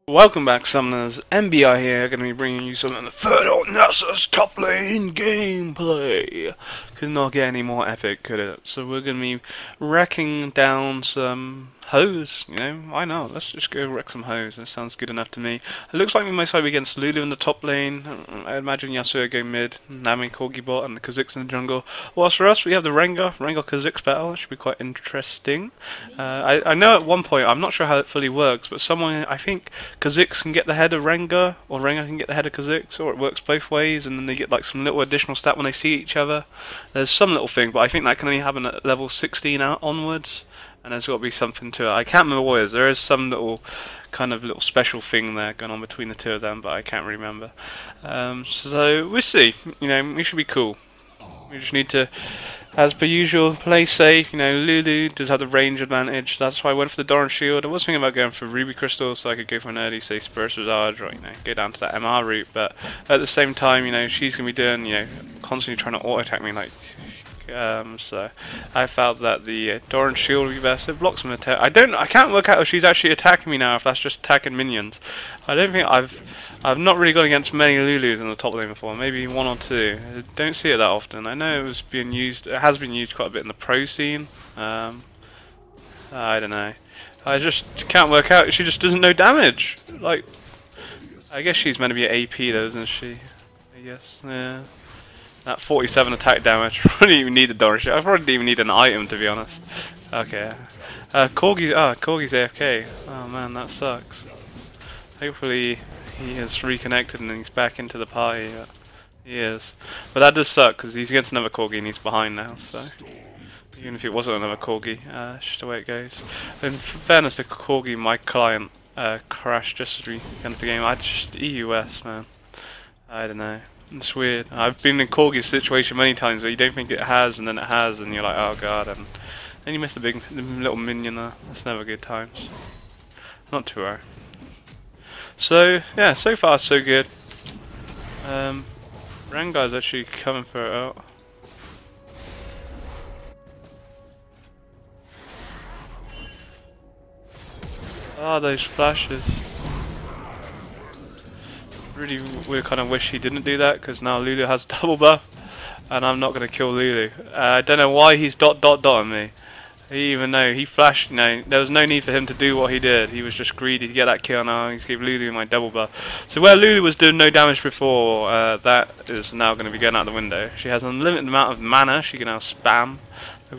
Welcome back, Summoners. MBI here, going to be bringing you some Infernal Nasus top lane gameplay. Could not get any more epic, could it? So we're going to be wrecking down some hoes, why not? Let's just go wreck some hoes. That sounds good enough to me. It looks like we most likely be against Lulu in the top lane. I imagine Yasuo go mid, Nami Corgi bot, and the Kha'Zix in the jungle. Whilst for us, we have the Rengar Kha'Zix battle. That should be quite interesting. I know at one point, I'm not sure how it fully works, but I think Kha'Zix can get the head of Rengar, or Rengar can get the head of Kha'Zix, or it works both ways, and then they get like some little additional stat when they see each other. There's some little thing, but I think that can only happen at level 16 onwards. And there's got to be something to it. I can't remember what it is. There is some little special thing there going on between the two of them, but I can't remember. So we'll see. We should be cool. We just need to, as per usual, play safe. Lulu does have the range advantage. That's why I went for the Doran Shield. I was thinking about going for Ruby Crystals, so I could go for an early, say, Spurs Visage, or go down to that MR route. But at the same time, she's gonna be doing, constantly trying to auto attack me like. So I felt that the Doran Shield would be best. It blocks some attack. I can't work out if she's actually attacking me now, if that's just attacking minions. I don't think I've not really gone against many Lulus in the top lane before. Maybe one or two. I don't see it that often. I know it was being used. It has been used quite a bit in the pro scene. I don't know. I just can't work out. She just doesn't know damage. Like, I guess she's meant to be an AP though, isn't she? I guess. Yeah. That 47 attack damage. I don't even need the Doran Shield. I probably didn't even need an item, to be honest. Okay. Corgi's AFK. Oh man, that sucks. Hopefully he has reconnected and he's back into the party. He is. But that does suck because he's against another Corgi and he's behind now. So even if it wasn't another Corgi, it's just the way it goes. In fairness to Corgi, my client crashed just as we entered the game. EUS, man. I don't know. It's weird. I've been in Corgi's situation many times where you don't think it has, and then it has, and you're like, oh god, and then you miss the little minion there. That's never good times. Not too right. So yeah, so far so good. Rengar's actually coming for it out. Ah, those flashes. Really, we kind of wish he didn't do that because now Lulu has double buff, and I'm not going to kill Lulu. I don't know why he's on me. Even though he flashed, there was no need for him to do what he did. He was just greedy to get that kill. Now he's gave Lulu my double buff. So where Lulu was doing no damage before, that is now going to be going out the window. She has an unlimited amount of mana. She can now spam a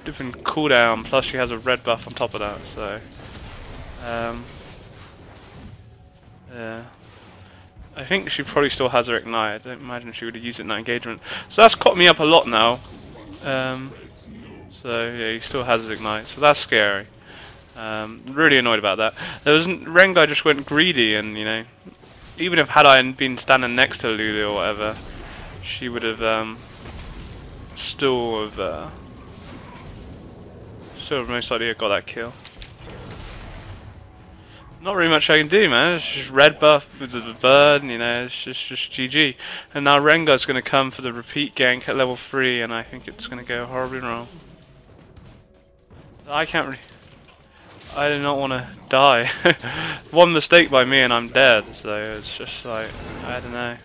different cooldown. Plus she has a red buff on top of that. So, yeah. I think she probably still has her Ignite. I don't imagine she would have used it in that engagement. So that's caught me up a lot now. So yeah, he still has his Ignite. So that's scary. Really annoyed about that. Rengar just went greedy, and even if I been standing next to Lulu or whatever, she would have still have most likely got that kill. Not really much I can do, man. It's just red buff with the bird, it's just GG. And now Rengar's going to come for the repeat gank at level 3, and I think it's going to go horribly wrong. I do not want to die. One mistake by me and I'm dead, so it's just like, I don't know.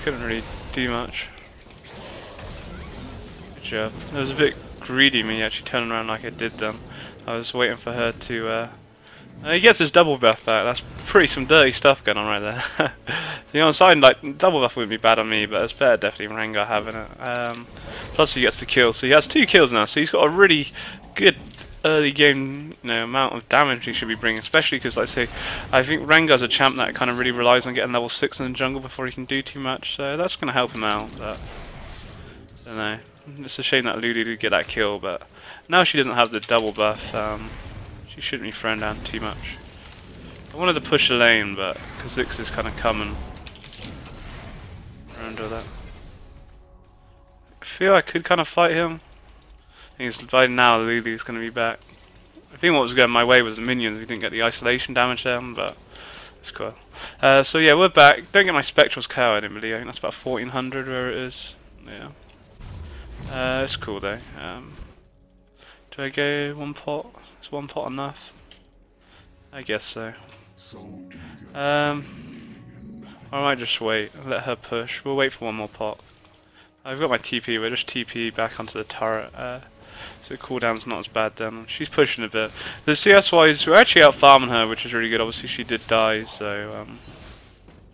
Couldn't really do much. Good job. It was a bit greedy me actually turning around like I did then. I was waiting for her to... he gets his double buff back. That's some dirty stuff going on right there. On the side, like, double buff wouldn't be bad on me, but it's better definitely Rengar having it. Plus he gets the kill, so he has 2 kills now. So he's got a really good early game, amount of damage he should be bringing. Especially because, like I say, I think Rengar's a champ that kind of really relies on getting level 6 in the jungle before he can do too much. So that's going to help him out. But I don't know. It's a shame that Lulu did get that kill, but now she doesn't have the double buff. She shouldn't be thrown down too much. I wanted to push the lane, but Kha'Zix is kind of coming around all that. I feel I could kind of fight him. I think by now Lulu's going to be back. I think what was going my way was the minions. We didn't get the isolation damage down, but it's cool. So yeah, we're back. Don't get my spectrals KO, I didn't believe. I think that's about 1400 where it is. Yeah. It's cool though. Do I go one pot? Is one pot enough? I guess so. I might just wait, let her push. We'll wait for one more pot. I've got my TP, we'll just TP back onto the turret. So the cooldown's not as bad then. She's pushing a bit. The CS wise, we're actually out farming her, which is really good. Obviously she did die, so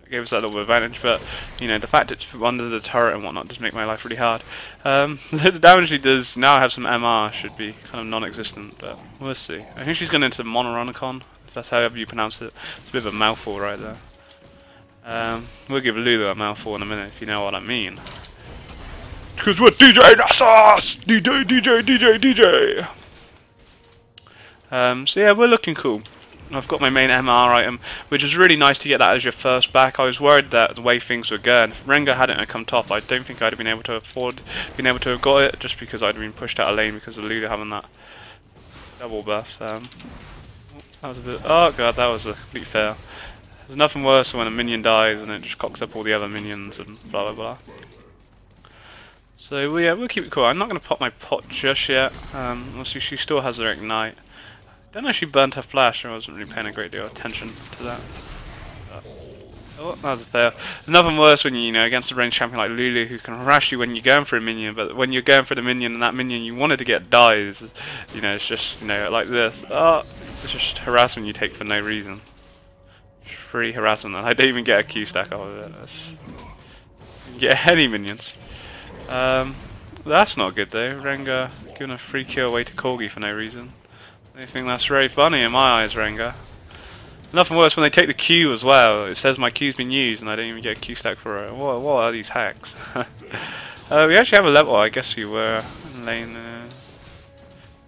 it gave us that little bit of advantage, but you know, the fact it's under the turret and whatnot does make my life really hard. The damage she does now have some MR should be kind of non-existent, but we'll see. I think she's going into Monoronicon, if that's however you pronounce it. It's a bit of a mouthful right there. We'll give Lulu a mouthful in a minute if you know what I mean. Because we're DJ Nasus! DJ! So yeah, we're looking cool. I've got my main MR item, which is really nice to get that as your first back. I was worried that the way things were going, if Rengar hadn't come top, I don't think I'd have been able to have got it, just because I'd been pushed out of lane because of Lulu having that double buff. That was a bit... Oh god, that was a complete fail. There's nothing worse when a minion dies and it just cocks up all the other minions and blah blah blah. So yeah, we'll keep it cool. I'm not going to pop my pot just yet. Obviously she still has her ignite. Don't know if she burnt her flash, I wasn't really paying a great deal of attention to that. Oh, that was a fail. There's nothing worse when you know, against a ranged champion like Lulu who can harass you when you're going for a minion, but when you're going for the minion and that minion you wanted to get dies, you know, it's just, you know, like this. Oh, it's just harassment you take for no reason. Free harassment, and I don't even get a Q stack out of it. You can get any minions. That's not good though. Rengar giving a free kill away to Corgi for no reason. I think that's very funny in my eyes, Rengar. Nothing worse when they take the Q as well. It says my Q's been used and I don't even get a Q stack for it. What are these hacks? We actually have a level, I guess we were in lane.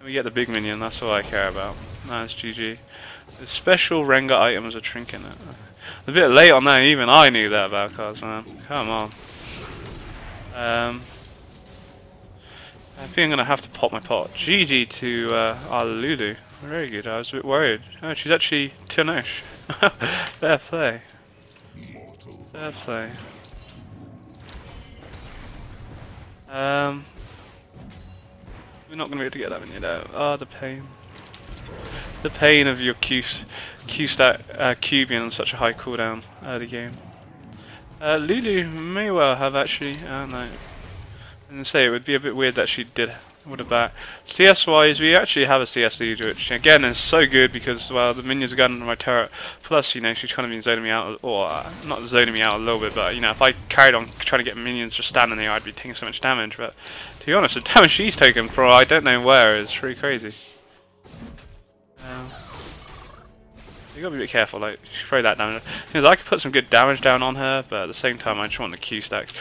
We get the big minion, that's all I care about. Nice, GG. The special Rengar item is a trinket. A bit late on that, even I knew that about cards, man. Come on. I think I'm going to have to pop my pot. GG to our Lulu. Very good, I was a bit worried. Oh, she's actually 10-ish. Fair play. Fair play. We're not going to be able to get that minion out. Oh, the pain. The pain of your Q stack Q being on such a high cooldown early game. Lulu may well have actually, no. I didn't say it would be a bit weird that she would have back. CS wise, we actually have a CS lead, which again is so good because, well, the minions are going under my turret. Plus, you know, she's kind of been zoning me out, or not zoning me out a little bit, but you know, if I carried on trying to get minions just standing there, I'd be taking so much damage. But to be honest, the damage she's taken from I don't know where is pretty crazy. You gotta be a bit careful, like, you throw that down. Because I could put some good damage down on her, but at the same time I just want the Q stacks.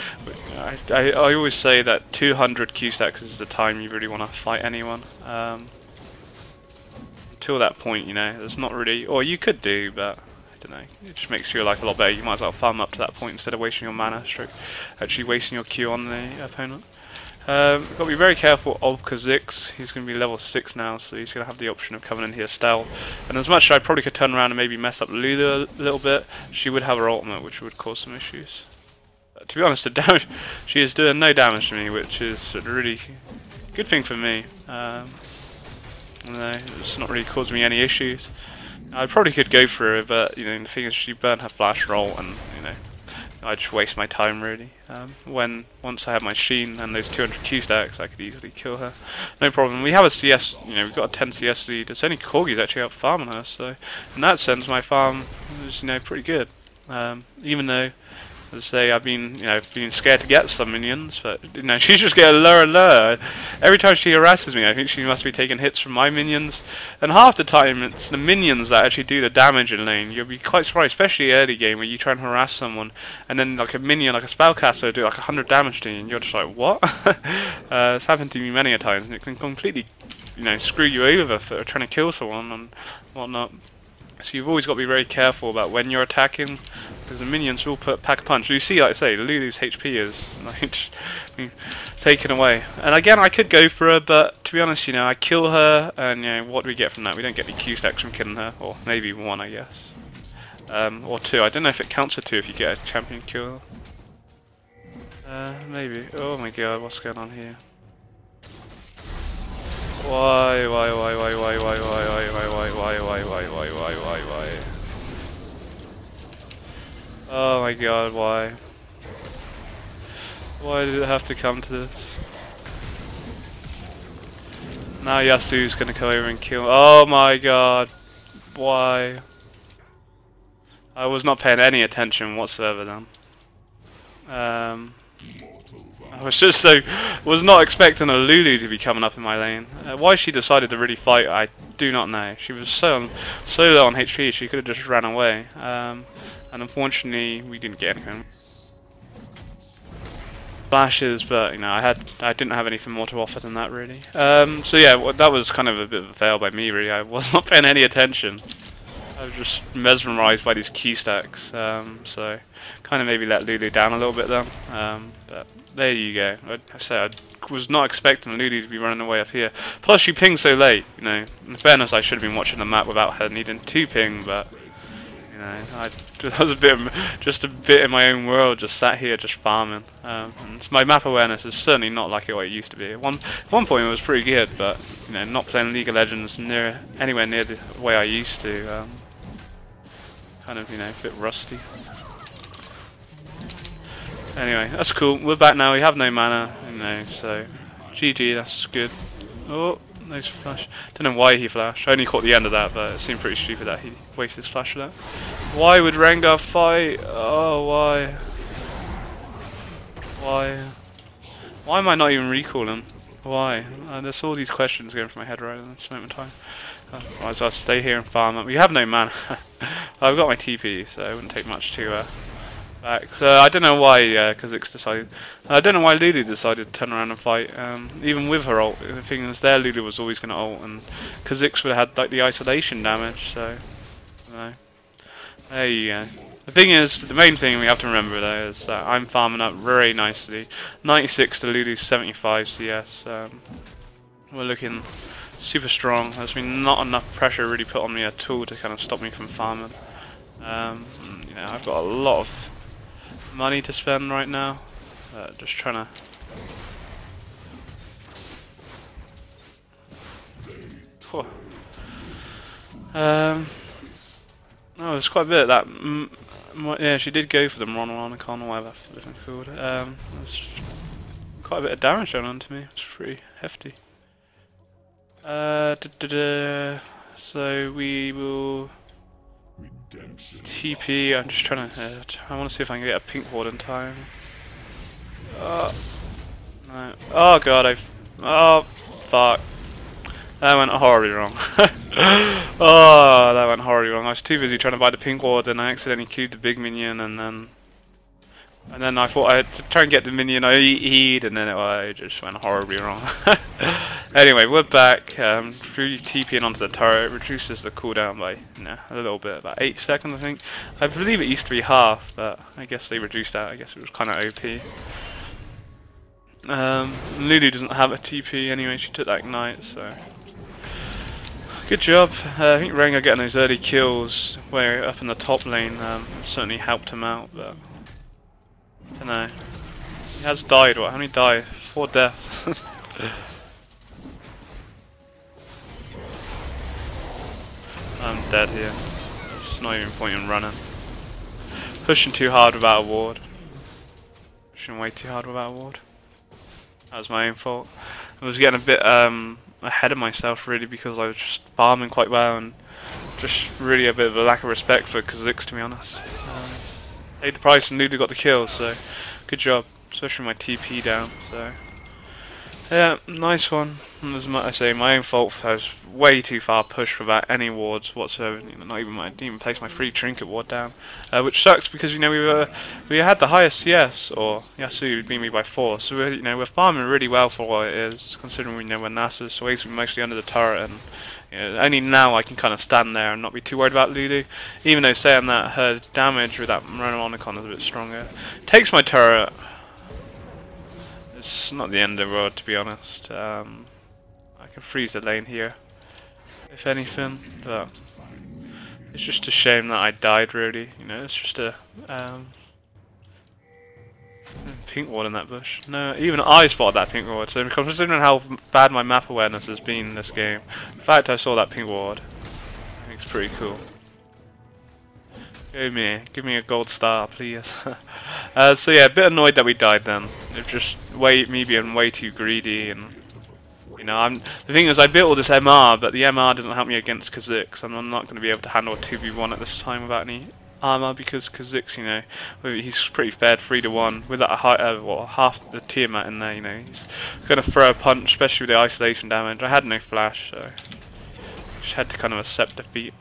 I always say that 200 Q stacks is the time you really want to fight anyone. Until that point, you know, there's not really, or you could do, but I don't know, it just makes your life a lot better. You might as well farm up to that point instead of wasting your mana, stroke actually wasting your Q on the opponent. Got to be very careful of Kha'Zix. He's going to be level 6 now, so he's going to have the option of coming in here stealth. And as much as I probably could turn around and maybe mess up Lulu a little bit, she would have her ultimate, which would cause some issues. To be honest, the damage, she is doing no damage to me, which is a really good thing for me. No, it's not really causing me any issues. I probably could go for her, but you know, the thing is, she burned her flash roll, and you know, I just waste my time really. Once I have my Sheen and those 200 Q stacks, I could easily kill her. No problem. We have a CS, you know, we've got a 10 CS lead. It's only Corgi's actually out farming her, so in that sense, my farm is, you know, pretty good. Even though, as I say, I've been, you know, been scared to get some minions, but you know, she's just getting lower and lower. Every time she harasses me, I think she must be taking hits from my minions, and half the time it's the minions that actually do the damage in lane. You'll be quite surprised, especially early game, where you try and harass someone, and then like a minion, like a spellcaster, do like 100 damage to you, and you're just like, what? It's happened to me many a times, and it can completely, you know, screw you over for trying to kill someone and whatnot. So you've always got to be very careful about when you're attacking, because the minions will pack a punch. You see, like I say, Lulu's HP is like being taken away. And again, I could go for her, but to be honest, you know, I kill her, and you know, what do we get from that? We don't get any Q stacks from killing her, or maybe one, I guess, or two. I don't know if it counts for two if you get a champion kill. Maybe. Oh my god, what's going on here? Why? Oh my god, why? Why did it have to come to this? Now Yasuo's gonna come over and kill. Oh my god, why? I was not paying any attention whatsoever then. I was not expecting a Lulu to be coming up in my lane. Why she decided to really fight, I do not know. She was so low on HP, she could have just ran away. And unfortunately, we didn't get anything. Flashes, but you know, I didn't have anything more to offer than that really. So yeah, that was kind of a bit of a fail by me really. I was not paying any attention. I was just mesmerised by these key stacks, so kind of maybe let Lulu down a little bit then. But there you go. I was not expecting Lulu to be running away up here. Plus, she pinged so late. You know, in fairness, I should have been watching the map without her needing to ping. But you know, that was just a bit in my own world, just sat here, just farming. And my map awareness is certainly not like it used to be. At one point, it was pretty good, but you know, not playing League of Legends anywhere near the way I used to. Kind of, you know, a bit rusty. Anyway, that's cool. We're back now. We have no mana, you know, so GG. That's good. Oh, nice flash. Don't know why he flashed. I only caught the end of that, but it seemed pretty stupid that he wasted his flash for that. Why would Rengar fight? Oh, why? Why? Why am I not even recalling? Why? There's all these questions going through my head right at this moment in time. Might as well stay here and farm up. We have no mana. I've got my TP, so it wouldn't take much to back. So I don't know why Kha'Zix decided. I don't know why Lulu decided to turn around and fight. Even with her ult, the thing is, there Lulu was always going to ult, and Kha'Zix would have had like the isolation damage. So, you know, there you go. The thing is, the main thing we have to remember though is that I'm farming up very nicely. 96 to Lulu's 75 CS. We're looking super strong. There's been not enough pressure really put on me at all to kind of stop me from farming. You know, I've got a lot of money to spend right now. Just trying to. Oh, there's quite a bit of that. Yeah, she did go for the Mononicon or whatever it's called. There's quite a bit of damage done onto me. It's pretty hefty. So we will TP. I'm just trying to. I want to see if I can get a pink ward in time. No. Oh god! Oh fuck! That went horribly wrong. Oh, that went horribly wrong. I was too busy trying to buy the pink ward, and I accidentally queued the big minion, and then I thought I had to try and get the minion I E'd, and then it just went horribly wrong. Anyway, we're back. Through TPing onto the turret, it reduces the cooldown by a little bit, about 8 seconds I think. I believe it used to be half, but I guess they reduced that. I guess it was kind of OP. Lulu doesn't have a TP anyway, she took that ignite, so good job. I think Rengar getting those early kills way up in the top lane certainly helped him out, but I don't know. He has died, what? How many died? 4 deaths. I'm dead here. There's not even point in running. Pushing too hard without a ward. Pushing way too hard without a ward. That was my own fault. I was getting a bit ahead of myself really because I was just farming quite well and just really a bit of a lack of respect for Kha'Zix, to be honest. Paid the price and Lulu got the kill, so good job, especially my TP down. So yeah, nice one. And as I say, my own fault. I was way too far pushed without any wards whatsoever. Not even I didn't even place my free trinket ward down, which sucks because we had the highest CS, or Yasuo beat me by 4. So we're farming really well for what it is, considering we're Nasus, so we're mostly under the turret, and only now I can kind of stand there and not be too worried about Lulu. Even though saying that, her damage with that Mononicon is a bit stronger. Takes my turret. It's not the end of the world, to be honest. I can freeze the lane here, if anything, but it's just a shame that I died, really. It's just a pink ward in that bush. No, even I spotted that pink ward, so considering how bad my map awareness has been in this game, the fact I saw that pink ward, I think it's pretty cool. Give me a gold star, please. So yeah, a bit annoyed that we died then. It just me being way too greedy, and you know, the thing is, I built all this MR, but the MR doesn't help me against Kha'Zix, and I'm not going to be able to handle a 2v1 at this time without any armor, because Kha'Zix, you know, he's pretty fair 3-1 with that half the Tiamat in there. You know, he's going to throw a punch, especially with the isolation damage. I had no flash, so just had to kind of accept defeat.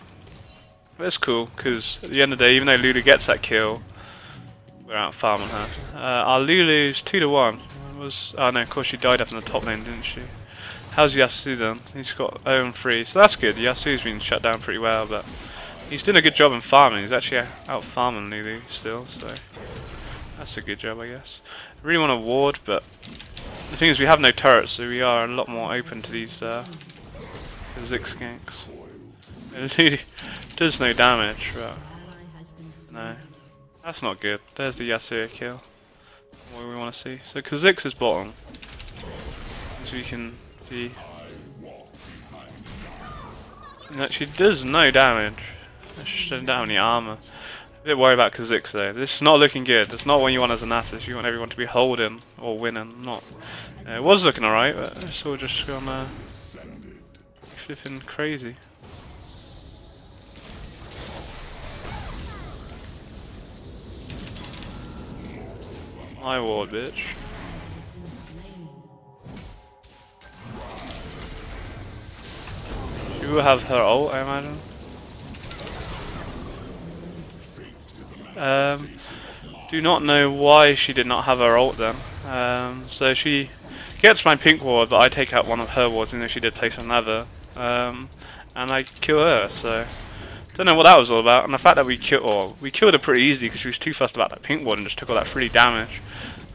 But it's cool, because at the end of the day, even though Lulu gets that kill, we're out farming her. Our Lulu's 2-1. Oh no, of course she died up in the top lane, didn't she? How's Yasuo then? He's got 0-3, so that's good. Yasuo's been shut down pretty well, but he's doing a good job in farming. He's actually out farming Lulu still, so that's a good job, I guess. I really want to ward, but the thing is we have no turrets, so we are a lot more open to these Ziggs ganks. Lulu does no damage, but no. That's not good. There's the Yasuo kill. What we want to see. So Kha'Zix is bottom. As we can see. And actually does no damage. She doesn't have any armor. A bit worried about Kha'Zix though. This is not looking good. That's not what you want as a Nasus. You want everyone to be holding or winning. Not. It was looking alright, but it's all just gone flipping crazy. My ward, bitch. She will have her ult, I imagine. Do not know why she did not have her ult then. So she gets my pink ward, but I take out one of her wards, even though she did place another. And I kill her, so don't know what that was all about. And the fact that we killed her pretty easily because she was too fussed about that pink ward and just took all that free damage.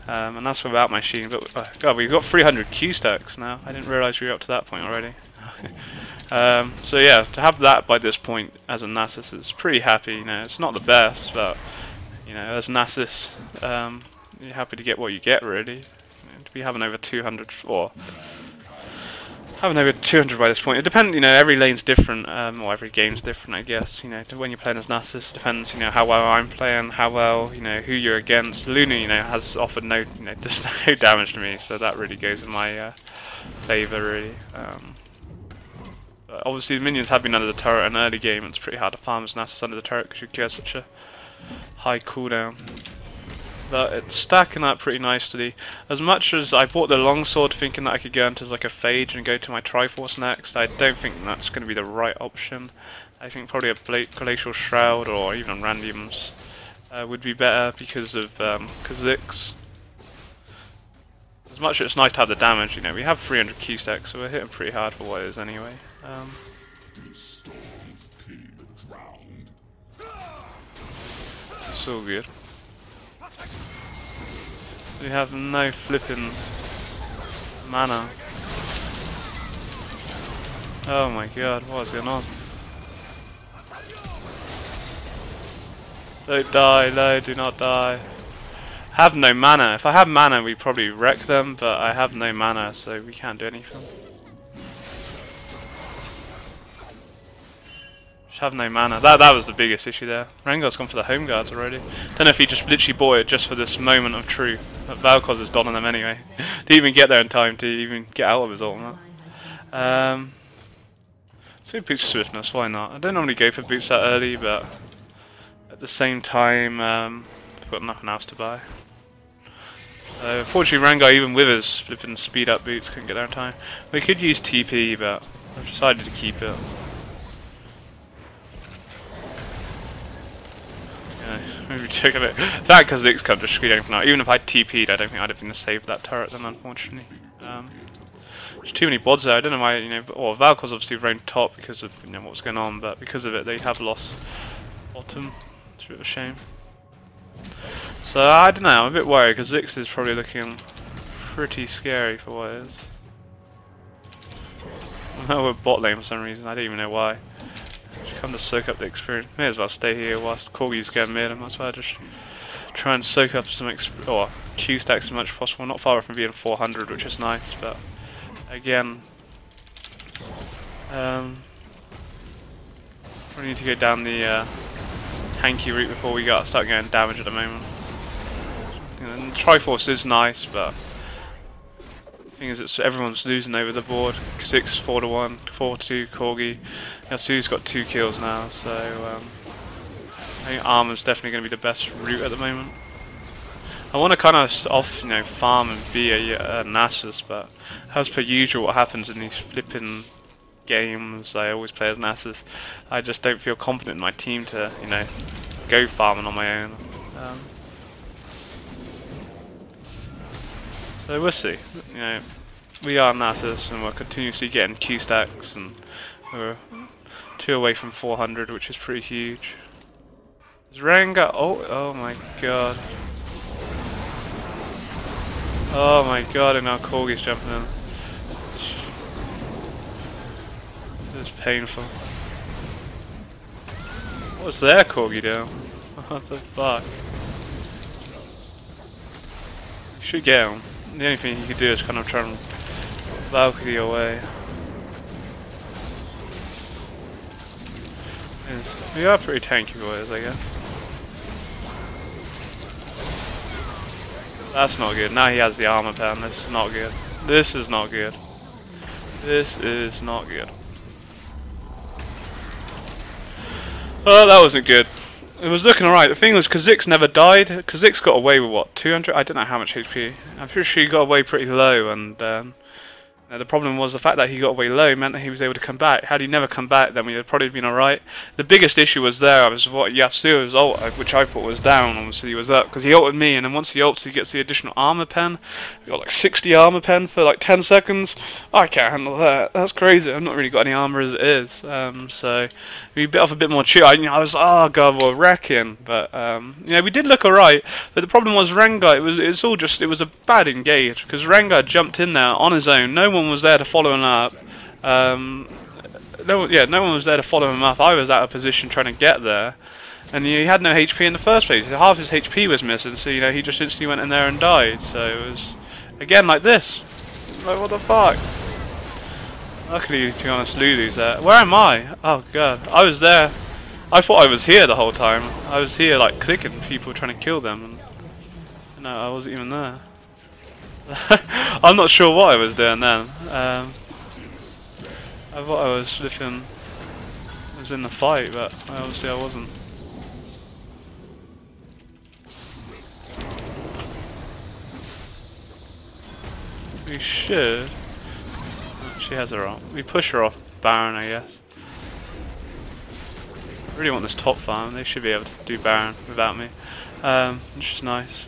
And that's without my sheen. But God, we've got 300 Q stacks now. I didn't realise we were up to that point already. So yeah, to have that by this point as a Nasus is pretty happy. You know, it's not the best, but you know, as Nasus, you're happy to get what you get, really. You know, to be having over 200 or having over 200 by this point. It depends, you know, every lane's different, or every game's different, I guess. You know, when you're playing as Nasus, depends, you know, how well I'm playing, how well, you know, who you're against. Lulu, you know, has offered no, you know, just no damage to me, so that really goes in my favour, really. But obviously, the minions have been under the turret in early game. It's pretty hard to farm as Nasus under the turret because you get such a high cooldown. But it's stacking up pretty nicely. As much as I bought the longsword thinking that I could go into like a phage and go to my Triforce next, I don't think that's going to be the right option. I think probably a Glacial Shroud or even Randium's would be better because of Kha'Zix. As much as it's nice to have the damage, you know, we have 300 Q stacks, so we're hitting pretty hard for what it is anyway. It's all good. We have no flipping mana. Oh my god, what is going on? Don't die, no, do not die. Have no mana. If I had mana, we'd probably wreck them, but I have no mana, so we can't do anything. Just have no mana. That was the biggest issue there. Rengar's gone for the home guards already. Don't know if he just literally bought it just for this moment of truth. But Valkos is donning them anyway. Didn't even get there in time to even get out of his ultimate. So boots swiftness, why not? I don't normally go for boots that early, but at the same time, I've got nothing else to buy. Fortunately, Rengar, even with his flipping speed up boots, couldn't get there in time. We could use TP, but I've decided to keep it. Maybe check it. That Kha'Zix can't just screw anything out. Even if I TP'd, I don't think I'd have been saved that turret then, unfortunately. There's too many bods there. I don't know why, you know. Or Valkos obviously roamed top because of, you know, what's going on, but because of it, they have lost bottom. It's a bit of a shame. So I don't know. I'm a bit worried because Kha'Zix is probably looking pretty scary for what it is. I know we're bot lane for some reason. I don't even know why. Just come to soak up the experience. May as well stay here whilst Corgi's going mid, and that's why I just try and soak up some Q stacks as much as possible. Not far from being 400, which is nice, but again, we need to go down the tanky route before we start getting damage at the moment. And Triforce is nice, but the thing is, everyone's losing over the board. 6, 4-1, 4-2, Corgi. Yasuo's got 2 kills now, so I think Armor's definitely going to be the best route at the moment. I want to kind of farm and be a Nasus, but as per usual, what happens in these flipping games, I always play as Nasus. I just don't feel confident in my team to, go farming on my own. So we'll see. We are Nasus, and we're continuously getting Q stacks, and we're 2 away from 400, which is pretty huge. Is Rengar? Oh my god. Oh my god, and now Corgi's jumping in. This is painful. What's their Corgi doing? What the fuck? You should get him. The only thing he could do is kind of try and Valkyrie away. We are pretty tanky boys, I guess. That's not good. Now he has the armor pen. This is not good. This is not good. This is not good. Oh, that wasn't good. It was looking alright. The thing was, Kha'Zix never died. Kha'Zix got away with what, 200? I don't know how much HP. I'm pretty sure he got away pretty low, and the problem was the fact that he got away low meant that he was able to come back. Had he never come back, then we had probably been alright. The biggest issue was what Yasuo's ult, which I thought was down. Obviously he was up because he ulted me, and then once he ults, he gets the additional armor pen. He got like 60 armor pen for like 10 seconds. I can't handle that. That's crazy. I've not really got any armor as it is. So we bit off a bit more chew. I was oh god, we're wrecking. But we did look alright. But the problem was Rengar. It was a bad engage because Rengar jumped in there on his own. No one was there to follow him up. No one was there to follow him up. I was out of position trying to get there, and he had no HP in the first place. Half his HP was missing, so he just instantly went in there and died. So it was again like this. Like what the fuck? Luckily, to be honest, Lulu's there. Where am I? Oh god, I was there. I thought I was here the whole time. I was here like clicking people trying to kill them, and no, I wasn't even there. I'm not sure what I was doing then. I thought I was in the fight, but obviously I wasn't. We should. She has her on. We push her off Baron, I guess. I really want this top farm. They should be able to do Baron without me, which is nice.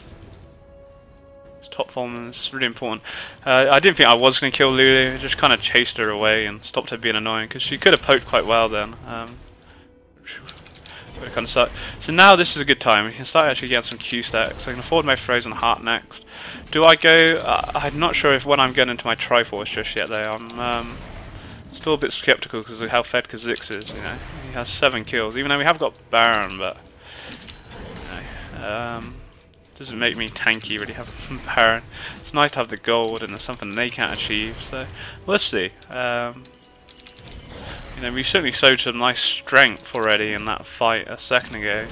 Top farm is really important. I didn't think I was going to kill Lulu. I just kind of chased her away and stopped her being annoying because she could have poked quite well then. It kind of sucked. So now this is a good time. We can start actually getting some Q stacks. I can afford my Frozen Heart next. Do I go? I'm not sure when I'm getting into my Triforce just yet though. I'm still a bit skeptical because of how fed Kha'Zix is. He has 7 kills, even though we have got Baron, but doesn't make me tanky really have Baron. It's nice to have the gold, and it's something they can't achieve, so we'll see. We certainly showed some nice strength already in that fight a second ago.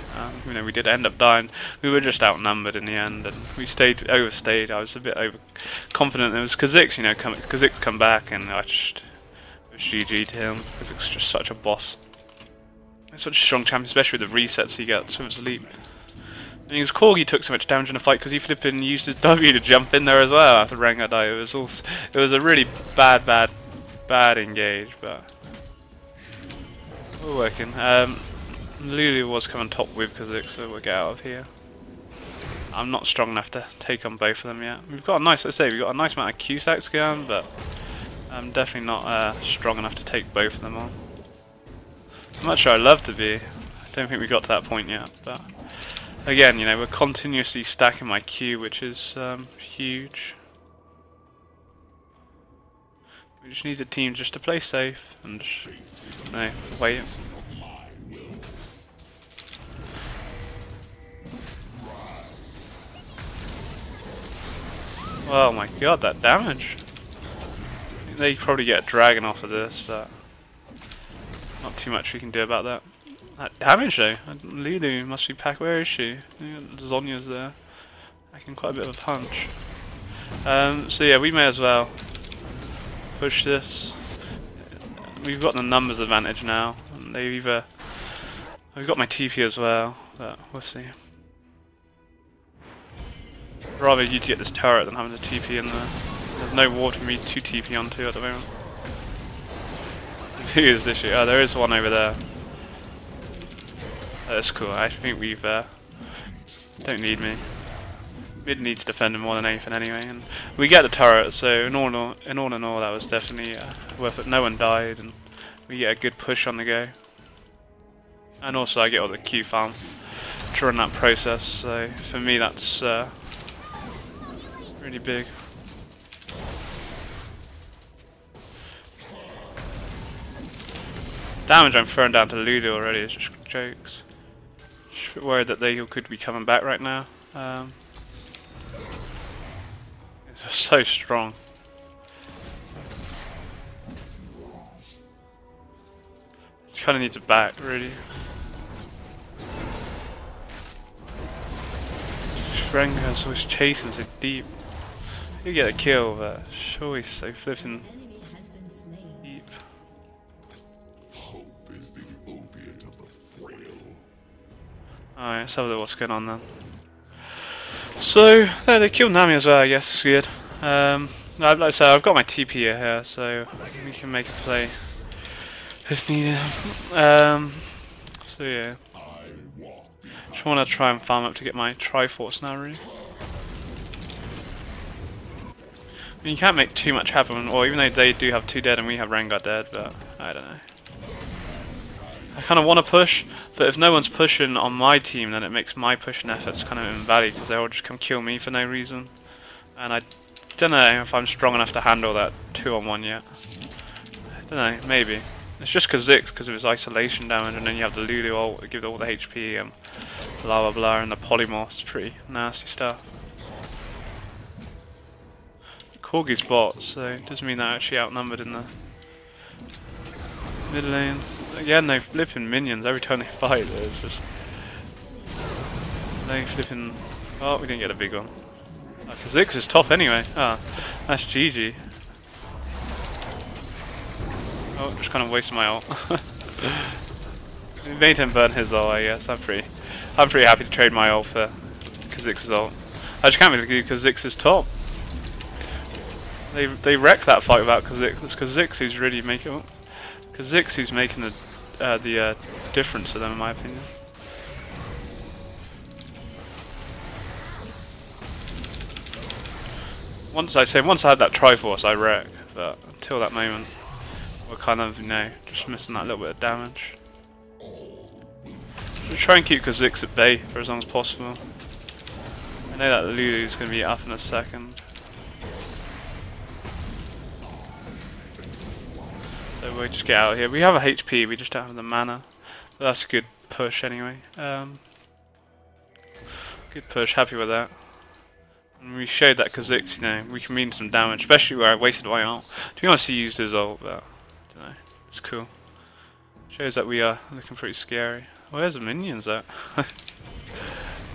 We did end up dying. We were just outnumbered in the end, and we overstayed. I was a bit overconfident. It was Kha'Zix, Kha'Zix come back, and I just it was GG to him. Kha'Zix just such a boss. He's such a strong champion, especially with the resets he gets with his leap. Because Corgi took so much damage in the fight because he flipping used his W to jump in there as well after Rengar died. It was a really bad engage, but we're working. Lulu was coming top with Kha'Zix, so we'll get out of here. I'm not strong enough to take on both of them yet. We've got a nice amount of Q stacks going, but I'm definitely not strong enough to take both of them on. I'm not sure I'd love to be. I don't think we got to that point yet, but. Again, we're continuously stacking my Q, which is huge. We just need the team just to play safe and just, wait. Oh my god, that damage! They probably get a dragon off of this, but not too much we can do about that. That damage though. Lulu must be packed. Where is she? Zonya's there. Making quite a bit of a punch. So yeah, we may as well push this. We've got the numbers advantage now. And they either we've got my TP as well, but we'll see. Rather you to get this turret than having the TP in there. There's no ward for me to TP onto at the moment. Who is this issue? Oh, there is one over there. That's cool. I think we've don't need me. Mid needs defending more than anything anyway, and we get the turret. So in all in all, that was definitely worth it. No one died, and we get a good push on the go. And also, I get all the Q farm to run that process. So for me, that's really big. Damage I'm throwing down to Lulu already is just jokes. Just a bit worried that they could be coming back right now. It's so strong. Just kind of need to back, really. Rengar's always chasing so deep. You get a kill, but sure he's so flipping deep. Alright, let's have a look what's going on then. So, they killed Nami as well, I guess, it's good. Like I said, I've got my TP here, so we can make a play if needed. So yeah. Just want to try and farm up to get my Triforce now, really. I mean, you can't make too much happen, or even though they do have 2 dead and we have Rengar dead, but I don't know. I kind of want to push, but if no one's pushing on my team, then it makes my pushing efforts kind of invalid, because they'll just come kill me for no reason. And I don't know if I'm strong enough to handle that 2-on-1 yet. I don't know, maybe. It's just Kha'Zix because of his isolation damage, and then you have the Lulu ult, give it all the HP, and blah blah blah, and the polymorphs, pretty nasty stuff. Corgi's bot, so it does mean they're actually outnumbered in the mid lane. Again, they flipping minions every time they fight. It's just they flipping. Oh, we didn't get a big one. Kha'Zix is top anyway. Ah, that's GG. Oh, just kind of wasted my ult. We made him burn his ult, I guess. I'm pretty happy to trade my ult for Kha'Zix's ult. I just can't believe Kha'Zix is top. They wrecked that fight without Kha'Zix. It's Kha'Zix who's really making the difference for them, in my opinion. Once I had that Triforce, I wreck. But until that moment, we're kind of, you know, just missing that little bit of damage. We'll try and keep Kha'Zix at bay for as long as possible. I know that Lulu's going to be up in a second. So we'll just get out of here. We have a HP, we just don't have the mana. But that's a good push anyway. Good push, happy with that. And we showed that Kha'Zix, you know, we can mean some damage, especially where I wasted my ult. To be honest, he used his ult, but I don't know, it's cool. Shows that we are looking pretty scary. Where's the minions at?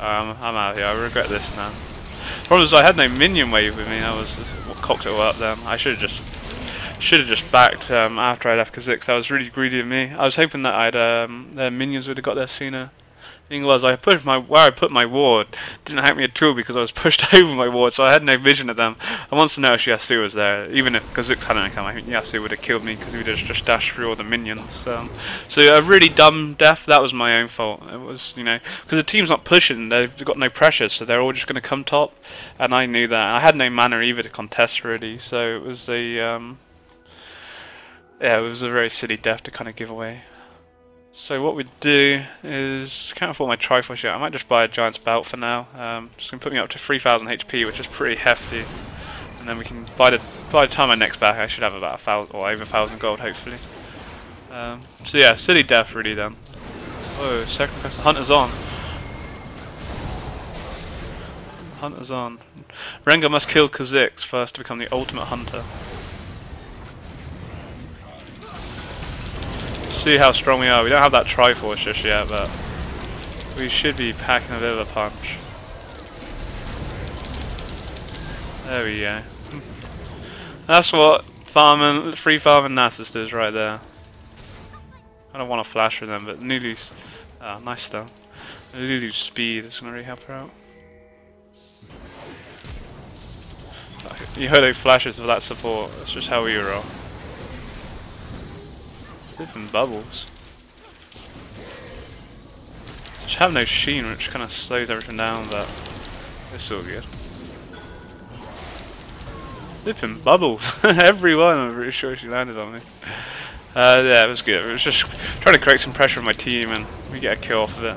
I'm out of here, I regret this now. Problem is I had no minion wave with me, that was what cocked it all up then. I should have just backed after I left Kha'Zix. That was really greedy of me. I was hoping that their minions would have got there sooner. The thing was, where I put my ward didn't help me at all because I was pushed over my ward, so I had no vision of them. I wanted to know if Yasuo was there. Even if Kha'Zix hadn't come, I think Yasuo would have killed me because he would have just dashed through all the minions. So a really dumb death. That was my own fault. It was, you know, because the team's not pushing. They've got no pressure, so they're all just going to come top. And I knew that. I had no mana either to contest really, so it was a yeah, it was a very silly death to kind of give away. So what we'd do is, can't afford my Triforce yet, I might just buy a Giant's Belt for now. Just going to put me up to 3000 HP, which is pretty hefty. And then we can, by the time I'm next back, I should have about 1,000 or over 1,000 gold, hopefully. So yeah, silly death really then. Whoa, second quest, Hunter's on. Hunter's on. Rengar must kill Kha'Zix first to become the ultimate hunter. see how strong we are. We don't have that Triforce just yet, but we should be packing a bit of a punch. There we go. That's what free farming Nasus does right there. I don't want to flash with them, but Lulu's nice stuff. Lulu's speed is going to really help her out. You heard those flashes for that support. That's just how we roll. Different bubbles. Just have no sheen, which kind of slows everything down, but it's all good. Flipping bubbles. Everyone, I'm pretty sure she landed on me. Yeah, it was good. It was just trying to create some pressure on my team, and we get a kill off of it.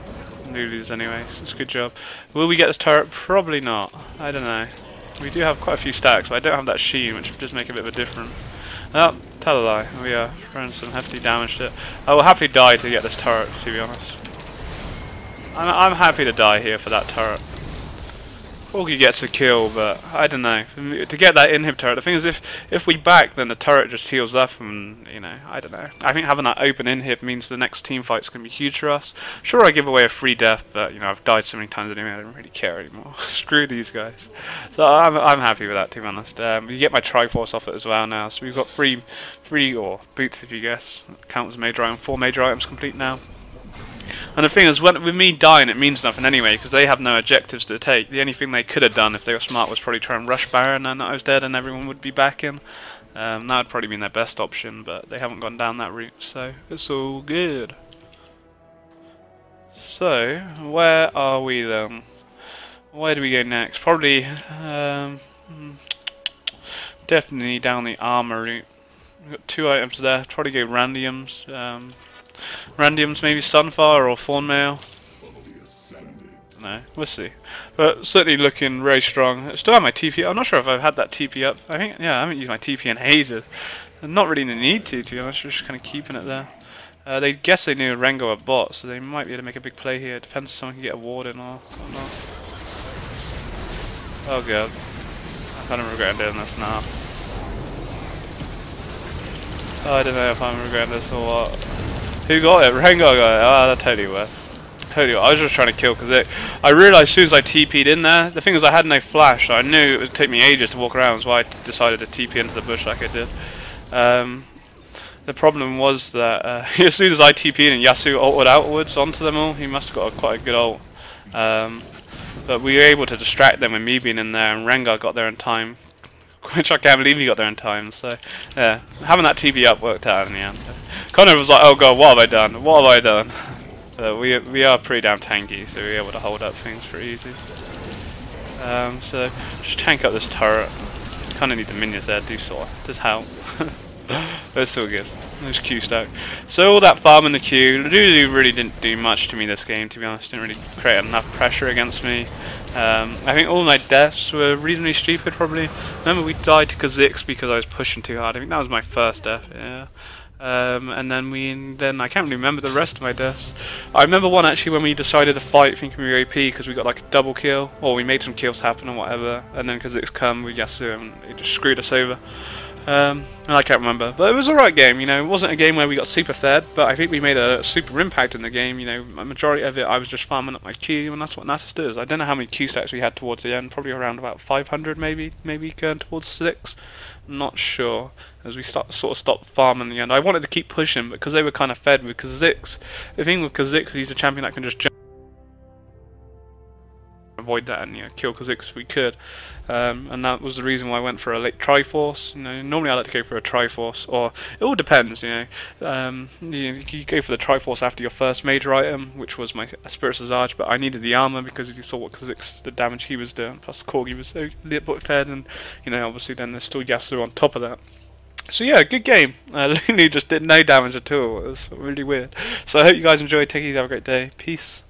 Lulu's anyway, so it's a good job. Will we get this turret? Probably not. I don't know. We do have quite a few stacks, but I don't have that sheen, which does make a bit of a difference. Oh, tell a lie. We are throwing some hefty damage to it. I will happily die to get this turret, to be honest. I'm happy to die here for that turret. Corgi gets a kill, but I don't know. To get that inhib turret, the thing is, if we back, then the turret just heals up, and you know, I don't know. I think having that open inhib means the next team fight's gonna be huge for us. Sure, I give away a free death, but you know, I've died so many times anyway, I don't really care anymore. Screw these guys. So I'm happy with that, to be honest. You get my Triforce off it as well now, so we've got three or boots if you guess. Count as major item. 4 major items complete now. And the thing is, with me dying, it means nothing anyway, because they have no objectives to take. The only thing they could have done, if they were smart, was probably try and rush Baron, and I was dead and everyone would be back in. That would probably been their best option, but they haven't gone down that route, so it's all good. So, where are we then? Where do we go next? Probably, definitely down the armor route. We've got 2 items there, probably go randoms. Randoms, maybe Sunfire or Thornmail. No, we'll see. But certainly looking very strong. Still have my TP. I'm not sure if I've had that TP up. I think, yeah, I haven't used my TP in ages. Not really in the need to be honest. Just kind of keeping it there. They guess they knew Rengo a bot, so they might be able to make a big play here. Depends if someone can get a ward in or not. Oh god, I kind of regret doing this now. Oh, I don't know if I'm regretting this or what. Who got it? Rengar got it. Ah, that totally worth. Totally worth. I was just trying to kill because I realised as soon as I TP'd in there, the thing was I had no flash, so I knew it would take me ages to walk around, so I decided to TP into the bush like I did. The problem was that as soon as I TP'd and Yasuo ulted outwards onto them all, he must have got quite a good ult. But we were able to distract them with me being in there, and Rengar got there in time. Which I can't believe he got there in time, so yeah, having that TP up worked out in the end. Connor was like, oh god, what have I done? What have I done? So we are pretty damn tanky, so we're able to hold up things pretty easy. So just tank up this turret. Kinda need the minions there, do sort of. Does help. But it's still good. There's Q stack. So all that farm in the queue, Lulu really didn't do much to me this game, to be honest. Didn't really create enough pressure against me. I think all my deaths were reasonably stupid, probably. Remember we died to Kha'Zix because I was pushing too hard. I think that was my first death, yeah. And then I can't really remember the rest of my deaths. I remember one actually when we decided to fight thinking we were OP because we got like a double kill, or we made some kills happen or whatever, and then Kha'Zix come with Yasuo and it just screwed us over. And I can't remember, but it was a alright game, you know. It wasn't a game where we got super fed, but I think we made a super impact in the game, you know. A majority of it I was just farming up my Q, and that's what Nasus does. I don't know how many Q stacks we had towards the end, probably around about 500 maybe going towards 6. Not sure, as we sort of stopped farming in the end. I wanted to keep pushing, but because they were kind of fed with Kha'Zix. The thing with Kha'Zix, he's a champion that can just jump, avoid that and, you know, kill Kha'Zix if we could. And that was the reason why I went for a late Triforce. You know, normally I like to go for a Triforce, or it all depends. You know, you go for the Triforce after your first major item, which was my Spirit Visage, but I needed the armor because if you saw what Kha'Zix, the damage he was doing, plus Corgi was so lit fed, and you know, obviously then there's still Yasuo on top of that. So yeah, good game. Lulu just did no damage at all. It was really weird. So I hope you guys enjoyed. Take it easy. Have a great day. Peace.